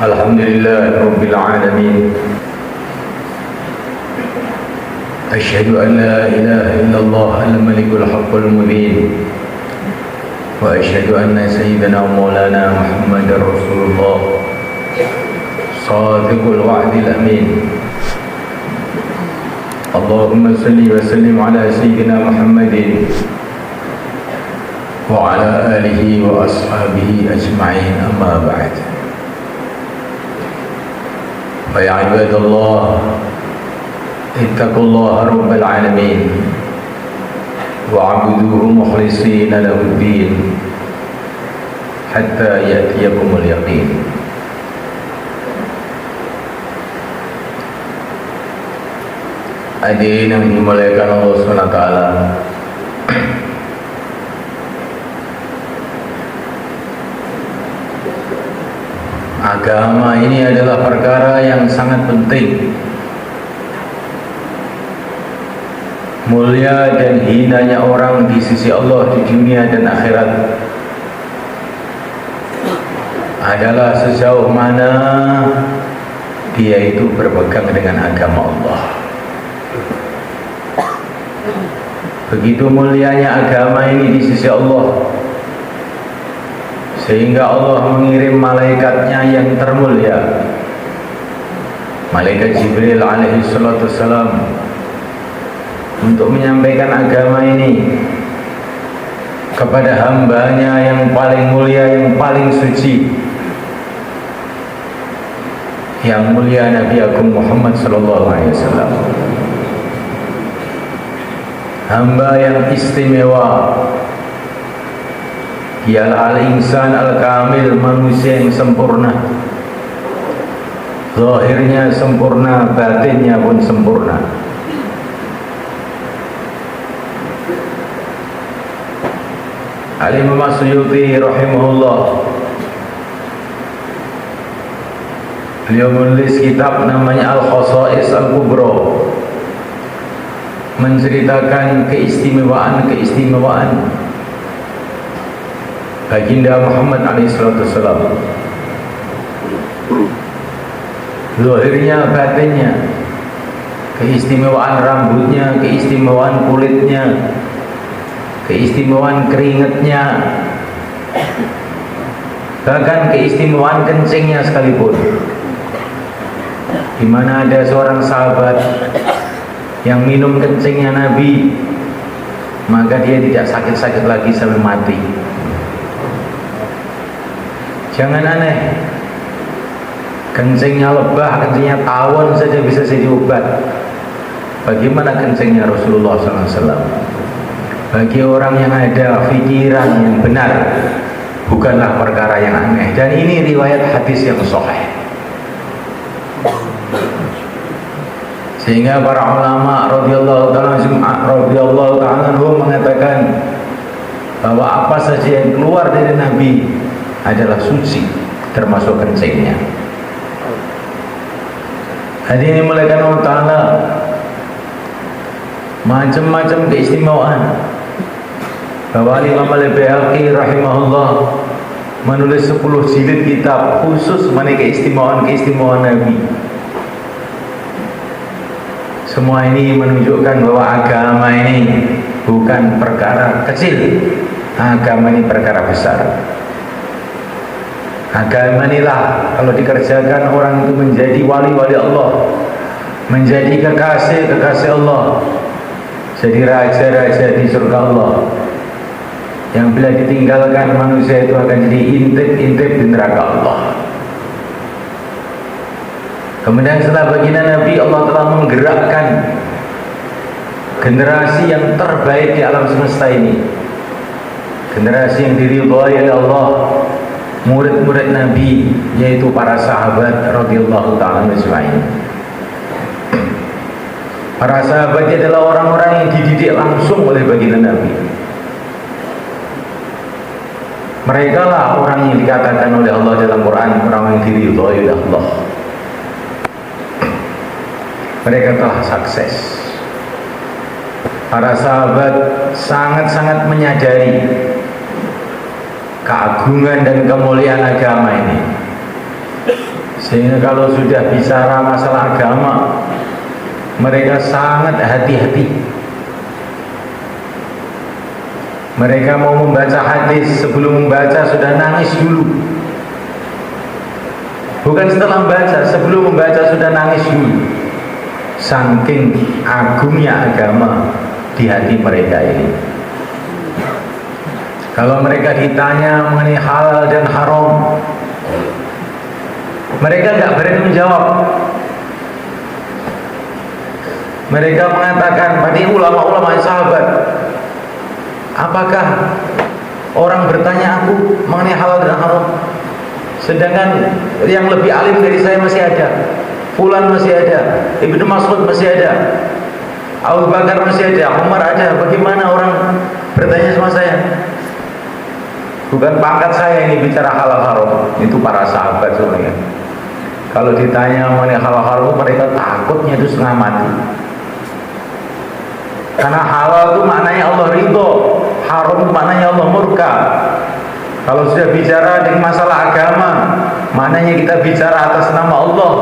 Alhamdulillah Rabbil Alamin. Asyhadu an la ilaha illallah al-malikul haqqul mubin. Wa asyhadu anna sayyidana maulana Muhammadar Rasulullah Shadiqul wa'dil amin. Allahumma salli wa sallim ala sayyidina Muhammadin wa ala alihi wa ashabihi ajma'in, amma ba'd. Ya ibadallah, ittaqullaha rabbal alamin wa'buduhu mukhlishina lahuddin hatta ya'tiyakumul yaqin. Hadirin yang dimuliakan Allah Subhanahu wa taala, agama ini adalah perkara yang sangat penting. Mulia dan hinanya orang di sisi Allah di dunia dan akhirat adalah sejauh mana dia itu berpegang dengan agama Allah. Begitu mulianya agama ini di sisi Allah, sehingga Allah mengirim malaikatnya yang termulia, malaikat Jibril alaihi salatu wassalam, untuk menyampaikan agama ini kepada hambanya yang paling mulia, yang paling suci, yang mulia Nabi Agung Muhammad sallallahu alaihi wasallam. Hamba yang istimewa, ialah al-insan al-kamil, manusia yang sempurna. Zahirnya sempurna, batinnya pun sempurna. Al-Imam As-Suyuti rahimahullah, beliau menulis kitab namanya Al-Khasa'is Al-Kubra, menceritakan keistimewaan Baginda Muhammad alaihissalam. Zahirnya, batinnya, keistimewaan rambutnya, keistimewaan kulitnya, keistimewaan keringatnya, bahkan keistimewaan kencingnya sekalipun. Di mana ada seorang sahabat yang minum kencingnya Nabi, maka dia tidak sakit-sakit lagi sampai mati. Jangan aneh, kencingnya lebah, kencingnya tawon saja bisa jadi obat. Bagaimana kencingnya Rasulullah SAW? Bagi orang yang ada pikiran yang benar, bukanlah perkara yang aneh. Dan ini riwayat hadis yang sahih. Sehingga para ulama radhiyallahu ta'ala mengatakan bahwa apa saja yang keluar dari Nabi adalah suci, termasuk kencingnya. Hadirin dimulakan Allah Ta'ala, macam-macam keistimewaan. Bahwa Imam Al-Baihaqi rahimahullah menulis 10 jilid kitab khusus mengenai keistimewaan Nabi. Semua ini menunjukkan bahwa agama ini bukan perkara kecil. Agama ini perkara besar. Agama inilah kalau dikerjakan orang itu menjadi wali-wali Allah, menjadi kekasih Allah, jadi raja-raja di surga Allah. Yang bila ditinggalkan manusia itu akan jadi intip-intip di neraka Allah. Kemudian setelah baginda Nabi, Allah telah menggerakkan generasi yang terbaik di alam semesta ini, generasi yang diridhai oleh Allah, murid-murid Nabi, yaitu para sahabat radhiyallahu ta'ala ajma'in. Para sahabat adalah orang-orang yang dididik langsung oleh baginda Nabi. Mereka lah orang yang dikatakan oleh Allah dalam Quran, orang yang diridhai oleh Allah. Mereka telah sukses. Para sahabat sangat-sangat menyadari keagungan dan kemuliaan agama ini. Sehingga kalau sudah bicara masalah agama, mereka sangat hati-hati. Mereka mau membaca hadis, sebelum membaca sudah nangis dulu. Bukan setelah membaca, sebelum membaca sudah nangis dulu. Saking agungnya agama di hati mereka ini. Kalau mereka ditanya mengenai halal dan haram, mereka nggak berani menjawab. Mereka mengatakan, pada ulama-ulama sahabat, apakah orang bertanya aku mengenai halal dan haram, sedangkan yang lebih alim dari saya masih ada, Fulan masih ada, Ibnu Mas'ud masih ada, Abu Bakar masih ada, Umar ada. Bagaimana orang bertanya sama saya? Bukan pangkat saya ini bicara halal haram. Itu para sahabat semuanya. Kalau ditanya mengenai halal haram, mereka takutnya itu setengah mati. Karena halal itu maknanya Allah ridho, haram itu maknanya Allah murka. Kalau sudah bicara dengan masalah agama, maknanya kita bicara atas nama Allah.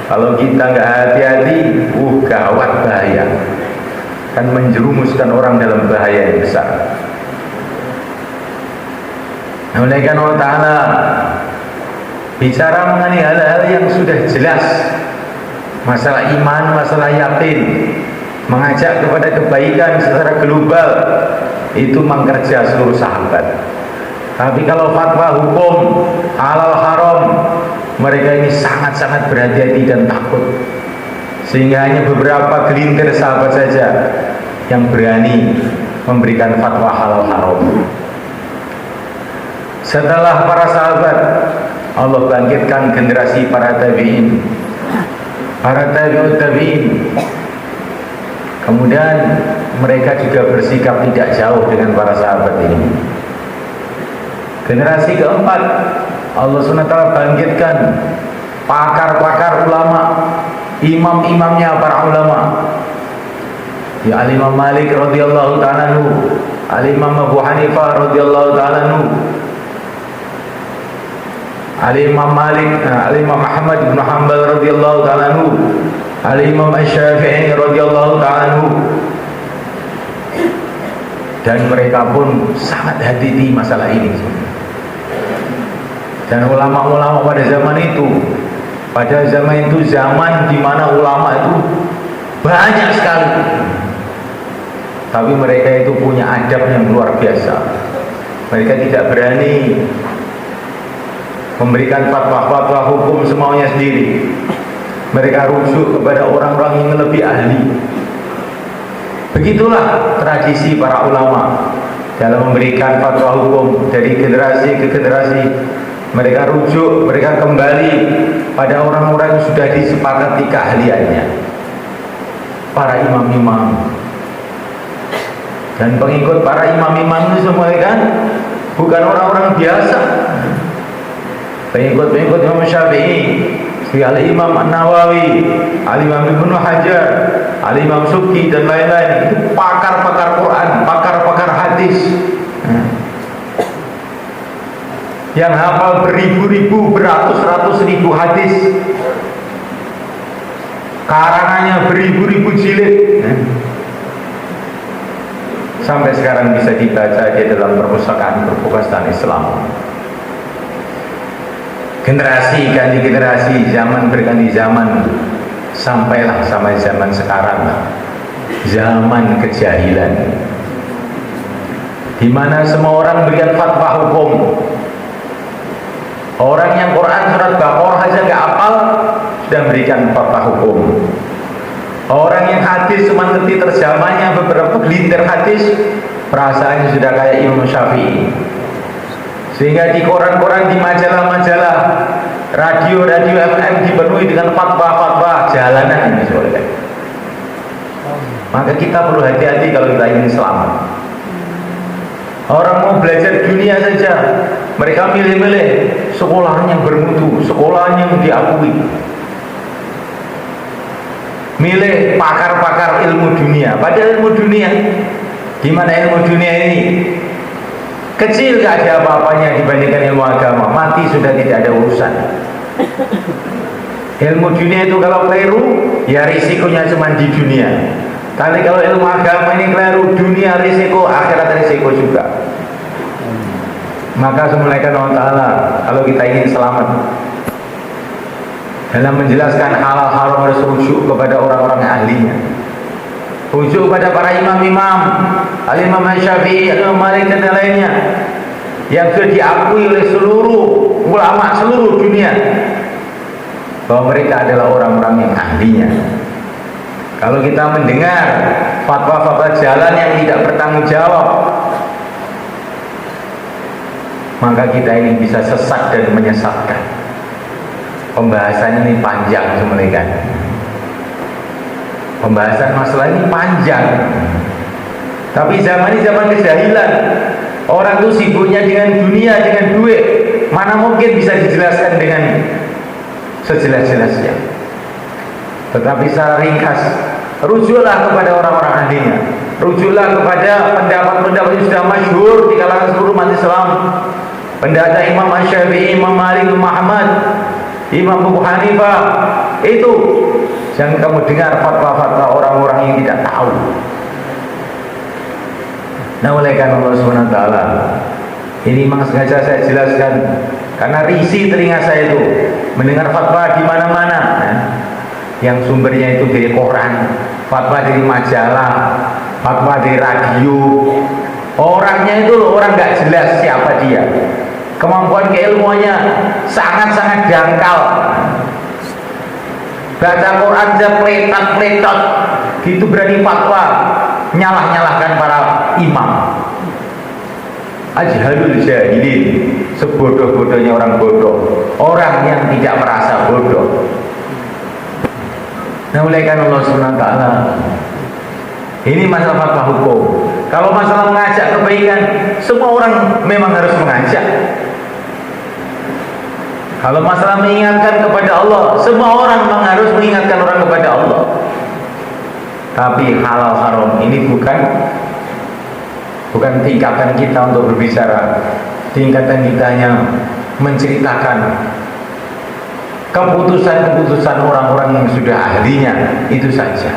Kalau kita nggak hati-hati, gawat, bahaya. Kan menjerumuskan orang dalam bahaya yang besar. Oleh karena Allah Ta'ala bicara mengenai hal-hal yang sudah jelas, masalah iman, masalah yakin, mengajak kepada kebaikan secara global, itu mengkerja seluruh sahabat. Tapi kalau fatwa hukum halal haram, mereka ini sangat-sangat berhati-hati dan takut. Sehingga hanya beberapa gelintir sahabat saja yang berani memberikan fatwa halal haram. Setelah para sahabat, Allah bangkitkan generasi para tabi'in, para tabi'ut tabi'in. Kemudian mereka juga bersikap tidak jauh dengan para sahabat ini. Generasi keempat, Allah SWT bangkitkan pakar-pakar ulama, imam-imamnya para ulama. Ya Al-Imam Malik radhiyallahu ta'ala anhu, Al-Imam Abu Hanifah radhiyallahu ta'ala anhu, Al-Imam Malik, Al-Imam Ahmad bin Hanbal radhiyallahu ta'ala anhu, Al-Imam Asy-Syafi'i radhiyallahu ta'ala anhu. Dan mereka pun sangat hati-hati masalah ini. Dan ulama-ulama pada zaman itu, zaman di mana ulama itu banyak sekali. Tapi mereka itu punya adab yang luar biasa. Mereka tidak berani memberikan fatwa-fatwa hukum semaunya sendiri. Mereka rujuk kepada orang-orang yang lebih ahli. Begitulah tradisi para ulama dalam memberikan fatwa hukum dari generasi ke generasi. Mereka rujuk, mereka kembali pada orang-orang yang sudah disepakati keahliannya, para imam-imam. Dan pengikut para imam-imam itu semua kan bukan orang-orang biasa. Pengikut-pengikut Imam Syafi'i, Al-Imam An-Nawawi, Al-Imam Ibnu Hajar, Al-Imam Subki dan lain-lain, itu pakar-pakar Quran, pakar-pakar hadis, yang hafal beribu-ribu, beratus-ratus ribu hadis, karangannya beribu-ribu jilid, sampai sekarang bisa dibaca di dalam perpustakaan Islam. Generasi ganti generasi, zaman berganti zaman, sampailah sampai zaman sekarang, zaman kejahilan, di mana semua orang berikan fatwa hukum. Orang yang Quran surat Baqarah saja gak hafal sudah berikan fatwa hukum. Orang yang hadis cuma ngerti terjemahnya beberapa gelintir hadis, perasaannya sudah kayak Imam Syafi'i. Sehingga di koran-koran, di majalah-majalah, radio-radio FM dipenuhi dengan fatwa-fatwa jalanan ini soalnya. Maka kita perlu hati-hati kalau kita ingin selamat. Orang mau belajar dunia saja, mereka milih-milih sekolah yang bermutu, sekolah yang diakui. Milih pakar-pakar ilmu dunia. Padahal ilmu dunia, gimana ilmu dunia ini? Kecil, gak ada apa-apanya dibandingkan ilmu agama. Mati sudah tidak ada urusan. Ilmu dunia itu kalau keliru, ya risikonya cuma di dunia. Tapi kalau ilmu agama ini keliru, dunia risiko, akhirat risiko juga. Maka semulaikan Allah Ta'ala, kalau kita ingin selamat dalam menjelaskan halal haram, harus rujuk kepada orang-orang ahlinya, rujuk kepada para imam-imam, al-imam Syafi'i, al-imam Malik dan lainnya, yang sudah diakui oleh seluruh ulama seluruh dunia bahwa mereka adalah orang-orang yang ahlinya. Kalau kita mendengar fatwa-fatwa jalan yang tidak bertanggung jawab, maka kita ini bisa sesat dan menyesatkan. Pembahasan ini panjang sebenarnya. Pembahasan masalah ini panjang. Tapi zaman ini zaman kejahilan. Orang itu sibuknya dengan dunia, dengan duit. Mana mungkin bisa dijelaskan dengan sejelas-jelasnya. Tetapi secara ringkas, rujuklah kepada orang-orang ahlinya. Rujuklah kepada pendapat-pendapat yang sudah masyhur di kalangan seluruh umat Islam. Pendapat Imam Syafi'i, Imam Malik, Imam Ahmad, Imam Abu Hanifah. Itu jangan kamu dengar fatwa-fatwa orang-orang yang tidak tahu. Nah, oleh karena Allah Subhanahu wa taala, ini memang sengaja saya jelaskan karena risih telinga saya itu mendengar fatwa di mana-mana, yang sumbernya itu dari koran, fatwa dari majalah, fatwa dari radio. Orangnya itu orang nggak jelas siapa dia. Kemampuan keilmuannya sangat-sangat dangkal. Baca Quran aja pletot-pletot, gitu berani fatwa, nyalah-nyalahkan para imam. Ajhalul jahilin, sebodoh-bodohnya orang bodoh, orang yang tidak merasa bodoh. Nah, oleh karena Allah Subhanahu wa taala, ini masalah fatwa hukum. Kalau masalah mengajak kebaikan, semua orang memang harus mengajak. Kalau masalah mengingatkan kepada Allah, semua orang memang harus mengingatkan orang kepada Allah. Tapi halal haram ini bukan tingkatan kita untuk berbicara. Tingkatan kita hanya menceritakan keputusan-keputusan orang-orang yang sudah ahlinya, itu saja.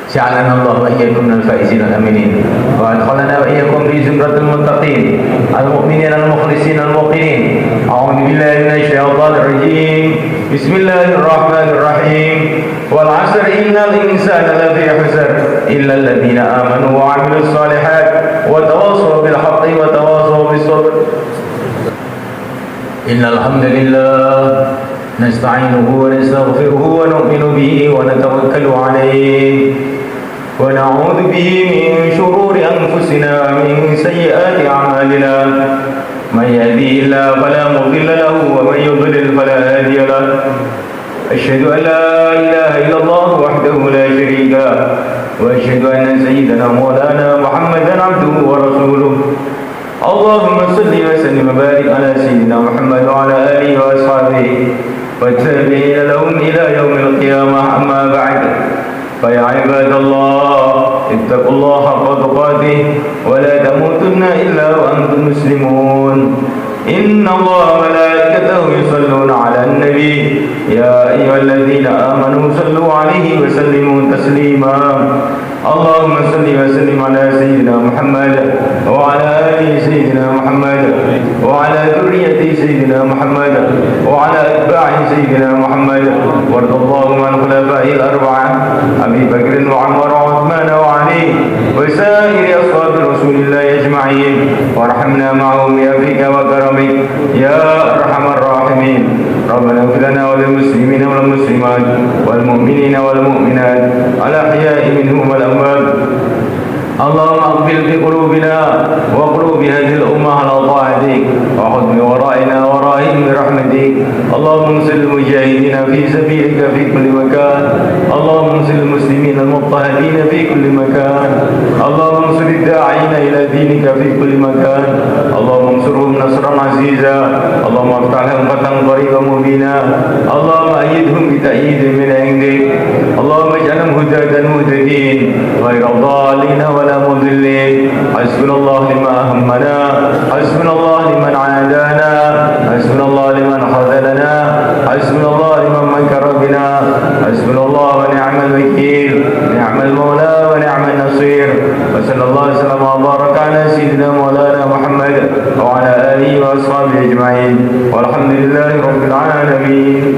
Ja'alana Allah wa iyyakum minal faizin al-aminin wa adkhalana wa iyyakum fi zumratil muttaqin al-mu'minin al-mukhlisin al-muqinin. A'udzu billahi minasy syaithanir rajim. Bismillahirrahmanirrahim. Wal 'asri innal insana lafi khusr illa alladziina aamanu wa 'amilus shalihat wa tawassaw bil haqqi wa tawassaw bis sabr. Innal hamdalillah nasta'inuhu wa nastaghfiruhu wa nu'minu bihi wa natawakkalu 'alayhi wa na'udzu bihi min shururi anfusina wa min sayyiati a'malina. Man yahdihillahu fala mudilla lahu wa man yudlil fala hadiya lahu. Asyhadu an la ilaha illallah wahdahu la syarika lahu wa asyhadu anna sayyidana maulana Muhammadan 'abduhu wa rasuluhu. Allahumma salli wa sallim wa barik ala sayyidina Muhammad wa ala alihi wa ashabihi والتابعين لهم إلى يوم القيامة. أما بعد، فيا عباد الله اتقوا الله حق تقاته ولا تموتن إلا وأنتم مسلمون. إن الله وملائكته يصلون على النبي يا أيها الذين آمنوا صلوا عليه وسلموا تسليما. اللهم صل وسلم على سيدنا محمد وعلى آل سيدنا محمد وعلى ذرية سيدنا محمد وعلى أتباع سيدنا محمد. وارض اللهم عن خلفائه الأربعة أبي بكر وعمر وعثمان وعلي وسائر أصحاب رسول الله أجمعين، وارحمنا معهم بأفيك وكرمك يا أرحم الراحمين. ربنا اغفر لنا وللمسلمين والمسلمات والمؤمنين والمؤمنات الأحياء منهم والأموات. اللهم اقبل في قلوبنا وقلوب هذه الأمة على طاعتك، وخذ بورائنا ورائهم برحمتك. اللهم انصر المجاهدين في سبيلك في كل مكان. اللهم انصر المسلمين المضطهدين في كل مكان. اللهم انصر الداعين إلى دينك في كل مكان. اللهم انصرهم نصرا عزيزا. اللهم افتح لهم فتحا قريبا مبينا. اللهم أيدهم بتأييد من عندك. اللهم اجعلهم هداة مهتدين غير ضالين ولا مضلين. حسبنا الله لما أهمنا، حسبنا الله لمن عادانا، حسبنا الله لمن خذلنا. حسبنا الله ونعم الوكيل ربنا حسبنا الله ونعم الوكيل نعم المولى ونعم النصير وصلى الله وسلم وبارك على سيدنا مولانا محمد وعلى آله وأصحابه أجمعين والحمد لله رب العالمين.